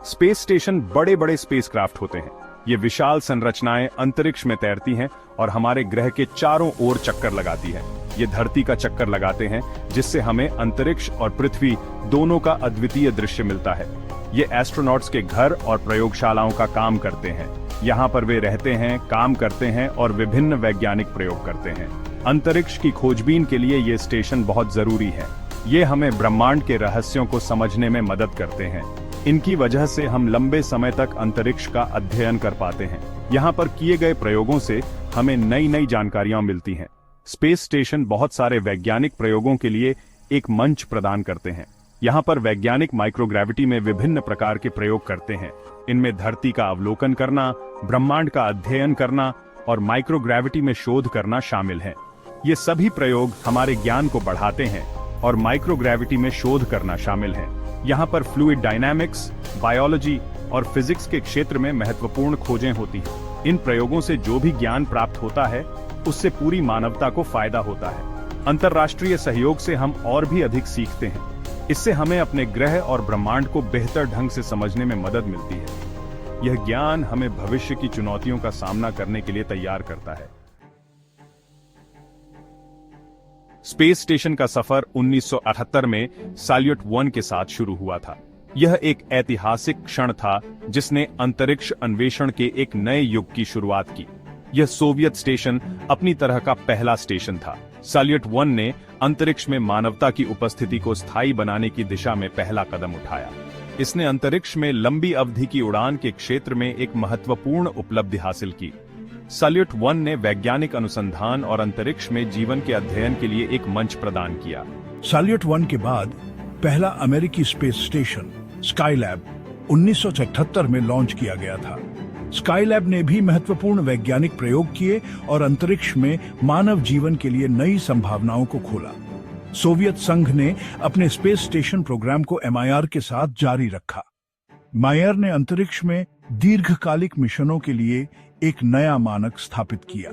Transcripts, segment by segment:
Space station बड़े बड़े spacecraft होते हैं। ये विशाल संरचनाएं अंतरिक्ष में तैरती हैं और हमारे ग्रह के चारों ओर चक्कर लगाती हैं। ये धरती का चक्कर लगाते हैं, जिससे हमें अंतरिक्ष और पृथ्वी दोनों का अद्वितीय दृश्य मिलता है। ये एस्ट्रोनॉट्स के घर और प्रयोगशालाओं का काम करते हैं। यहाँ पर वे रहते हैं, काम करते हैं और विभिन्न वैज्ञानिक प्रयोग करते हैं। अंतरिक्ष की खोजबीन के लिए ये स्टेशन बहुत जरूरी है। ये हमें ब्रह्मांड के रहस्यों को समझने में मदद करते हैं। इनकी वजह से हम लंबे समय तक अंतरिक्ष का अध्ययन कर पाते हैं। यहाँ पर किए गए प्रयोगों से हमें नई नई जानकारियां मिलती हैं। स्पेस स्टेशन बहुत सारे वैज्ञानिक प्रयोगों के लिए एक मंच प्रदान करते हैं। यहाँ पर वैज्ञानिक माइक्रोग्रेविटी में विभिन्न प्रकार के प्रयोग करते हैं। इनमें धरती का अवलोकन करना, ब्रह्मांड का अध्ययन करना और माइक्रोग्रेविटी में शोध करना शामिल है। ये सभी प्रयोग हमारे ज्ञान को बढ़ाते हैं और माइक्रोग्रेविटी में शोध करना शामिल है। यहाँ पर फ्लूइड डायनामिक्स, बायोलॉजी और फिजिक्स के क्षेत्र में महत्वपूर्ण खोजें होती हैं। इन प्रयोगों से जो भी ज्ञान प्राप्त होता है, उससे पूरी मानवता को फायदा होता है। अंतर्राष्ट्रीय सहयोग से हम और भी अधिक सीखते हैं। इससे हमें अपने ग्रह और ब्रह्मांड को बेहतर ढंग से समझने में मदद मिलती है। यह ज्ञान हमें भविष्य की चुनौतियों का सामना करने के लिए तैयार करता है। स्पेस स्टेशन का सफर 1978 में साल्यूट 1 के साथ शुरू हुआ था। यह एक ऐतिहासिक क्षण था जिसने अंतरिक्ष अन्वेषण के एक नए युग की शुरुआत की। यह सोवियत स्टेशन अपनी तरह का पहला स्टेशन था। साल्यूट 1 ने अंतरिक्ष में मानवता की उपस्थिति को स्थायी बनाने की दिशा में पहला कदम उठाया। इसने अंतरिक्ष में लंबी अवधि की उड़ान के क्षेत्र में एक महत्वपूर्ण उपलब्धि हासिल की। साल्यूट 1 ने वैज्ञानिक अनुसंधान और अंतरिक्ष में जीवन के अध्ययन के लिए एक मंच प्रदान किया। साल्यूट 1 के बाद पहला अमेरिकी स्पेस स्टेशन स्काईलैब 1978 में लॉन्च किया गया था। स्काईलैब ने भी महत्वपूर्ण वैज्ञानिक प्रयोग किए और अंतरिक्ष में मानव जीवन के लिए नई संभावनाओं को खोला। सोवियत संघ ने अपने स्पेस स्टेशन प्रोग्राम को MIR के साथ जारी रखा। मायर ने अंतरिक्ष में दीर्घकालिक मिशनों के लिए एक नया मानक स्थापित किया।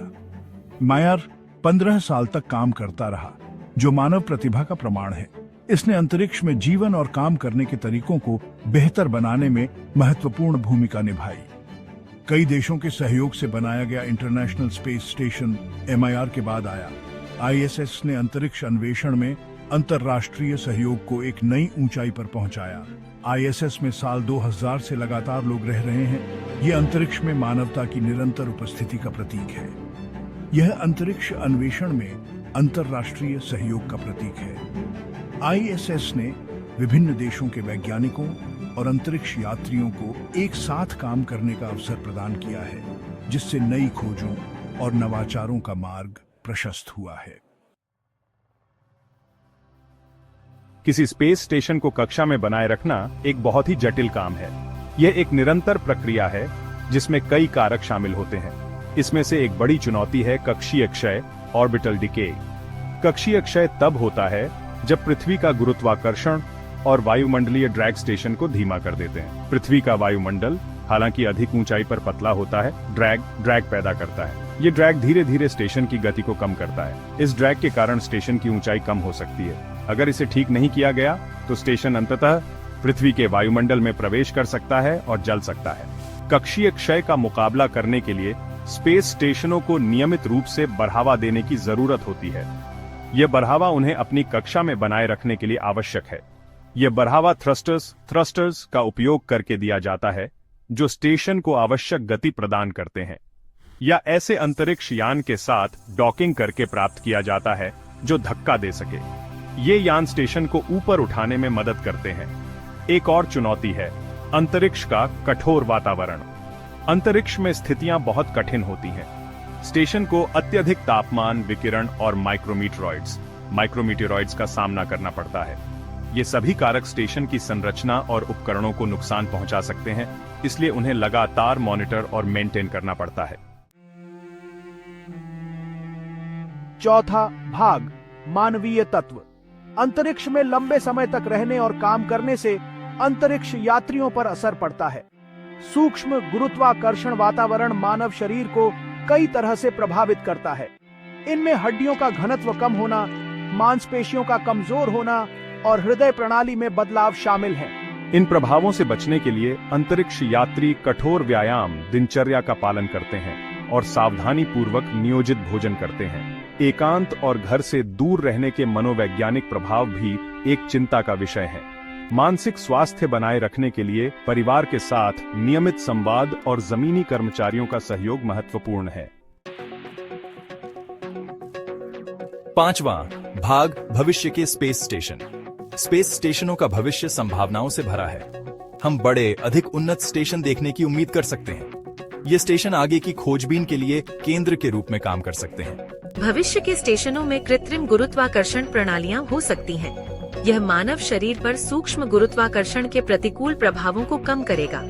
मायर 15 साल तक काम करता रहा, जो मानव प्रतिभा का प्रमाण है। इसने अंतरिक्ष में जीवन और काम करने के तरीकों को बेहतर बनाने में महत्वपूर्ण भूमिका निभाई। कई देशों के सहयोग से बनाया गया इंटरनेशनल स्पेस स्टेशन MIR के बाद आया। ISS ने अंतरिक्ष अन्वेषण में अंतर्राष्ट्रीय सहयोग को एक नई ऊंचाई पर पहुंचाया। ISS में साल 2000 से लगातार लोग रह रहे हैं। यह अंतरिक्ष में मानवता की निरंतर उपस्थिति का प्रतीक है। यह अंतरिक्ष अन्वेषण में अंतर्राष्ट्रीय सहयोग का प्रतीक है। ISS ने विभिन्न देशों के वैज्ञानिकों और अंतरिक्ष यात्रियों को एक साथ काम करने का अवसर प्रदान किया है, जिससे नई खोजों और नवाचारों का मार्ग प्रशस्त हुआ है। किसी स्पेस स्टेशन को कक्षा में बनाए रखना एक बहुत ही जटिल काम है। यह एक निरंतर प्रक्रिया है जिसमें कई कारक शामिल होते हैं। इसमें से एक बड़ी चुनौती है कक्षीय क्षय, ऑर्बिटल डिके। कक्षीय क्षय तब होता है जब पृथ्वी का गुरुत्वाकर्षण और वायुमंडलीय ड्रैग स्टेशन को धीमा कर देते हैं। पृथ्वी का वायुमंडल हालांकि अधिक ऊंचाई पर पतला होता है, ड्रैग पैदा करता है। ये ड्रैग धीरे धीरे स्टेशन की गति को कम करता है। इस ड्रैग के कारण स्टेशन की ऊंचाई कम हो सकती है। अगर इसे ठीक नहीं किया गया तो स्टेशन अंततः पृथ्वी के वायुमंडल में प्रवेश कर सकता है और जल सकता है। कक्षीय क्षय का मुकाबला करने के लिए स्पेस स्टेशनों को नियमित रूप से बढ़ावा देने की जरूरत होती है। यह बढ़ावा उन्हें अपनी कक्षा में बनाए रखने के लिए आवश्यक है। यह बढ़ावा थ्रस्टर्स का उपयोग करके दिया जाता है, जो स्टेशन को आवश्यक गति प्रदान करते हैं, या ऐसे अंतरिक्ष यान के साथ डॉकिंग करके प्राप्त किया जाता है जो धक्का दे सके। ये यान स्टेशन को ऊपर उठाने में मदद करते हैं। एक और चुनौती है अंतरिक्ष का कठोर वातावरण। अंतरिक्ष में स्थितियां बहुत कठिन होती हैं। स्टेशन को अत्यधिक तापमान, विकिरण और माइक्रोमीटेरॉइड्स का सामना करना पड़ता है। ये सभी कारक स्टेशन की संरचना और उपकरणों को नुकसान पहुंचा सकते हैं, इसलिए उन्हें लगातार मॉनिटर और मेंटेन करना पड़ता है। चौथा भाग, मानवीय तत्व। अंतरिक्ष में लंबे समय तक रहने और काम करने से अंतरिक्ष यात्रियों पर असर पड़ता है। सूक्ष्म गुरुत्वाकर्षण वातावरण मानव शरीर को कई तरह से प्रभावित करता है। इनमें हड्डियों का घनत्व कम होना, मांसपेशियों का कमजोर होना और हृदय प्रणाली में बदलाव शामिल हैं। इन प्रभावों से बचने के लिए अंतरिक्ष यात्री कठोर व्यायाम दिनचर्या का पालन करते हैं और सावधानी पूर्वक नियोजित भोजन करते हैं। एकांत और घर से दूर रहने के मनोवैज्ञानिक प्रभाव भी एक चिंता का विषय है। मानसिक स्वास्थ्य बनाए रखने के लिए परिवार के साथ नियमित संवाद और जमीनी कर्मचारियों का सहयोग महत्वपूर्ण है। 5वां भाग भविष्य के स्पेस स्टेशन। स्पेस स्टेशनों का भविष्य संभावनाओं से भरा है। हम बड़े, अधिक उन्नत स्टेशन देखने की उम्मीद कर सकते हैं। ये स्टेशन आगे की खोजबीन के लिए केंद्र के रूप में काम कर सकते हैं। भविष्य के स्टेशनों में कृत्रिम गुरुत्वाकर्षण प्रणालियां हो सकती हैं। यह मानव शरीर पर सूक्ष्म गुरुत्वाकर्षण के प्रतिकूल प्रभावों को कम करेगा।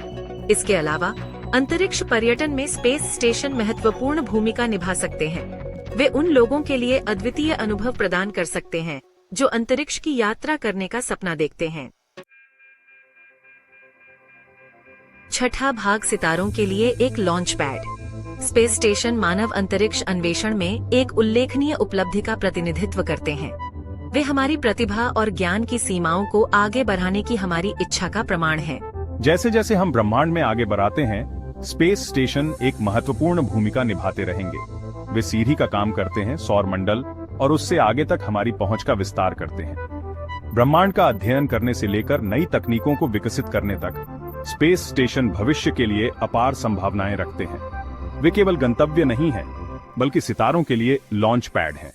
इसके अलावा अंतरिक्ष पर्यटन में स्पेस स्टेशन महत्वपूर्ण भूमिका निभा सकते हैं। वे उन लोगों के लिए अद्वितीय अनुभव प्रदान कर सकते हैं जो अंतरिक्ष की यात्रा करने का सपना देखते हैं। 6ठा भाग सितारों के लिए एक लॉन्च पैड। स्पेस स्टेशन मानव अंतरिक्ष अन्वेषण में एक उल्लेखनीय उपलब्धि का प्रतिनिधित्व करते हैं। वे हमारी प्रतिभा और ज्ञान की सीमाओं को आगे बढ़ाने की हमारी इच्छा का प्रमाण है। जैसे जैसे हम ब्रह्मांड में आगे बढ़ाते हैं, स्पेस स्टेशन एक महत्वपूर्ण भूमिका निभाते रहेंगे। वे सीढ़ी का काम करते हैं, सौर मंडल और उससे आगे तक हमारी पहुंच का विस्तार करते हैं। ब्रह्मांड का अध्ययन करने से लेकर नई तकनीकों को विकसित करने तक स्पेस स्टेशन भविष्य के लिए अपार संभावनाएं रखते हैं। वे केवल गंतव्य नहीं हैं, बल्कि सितारों के लिए लॉन्च पैड हैं।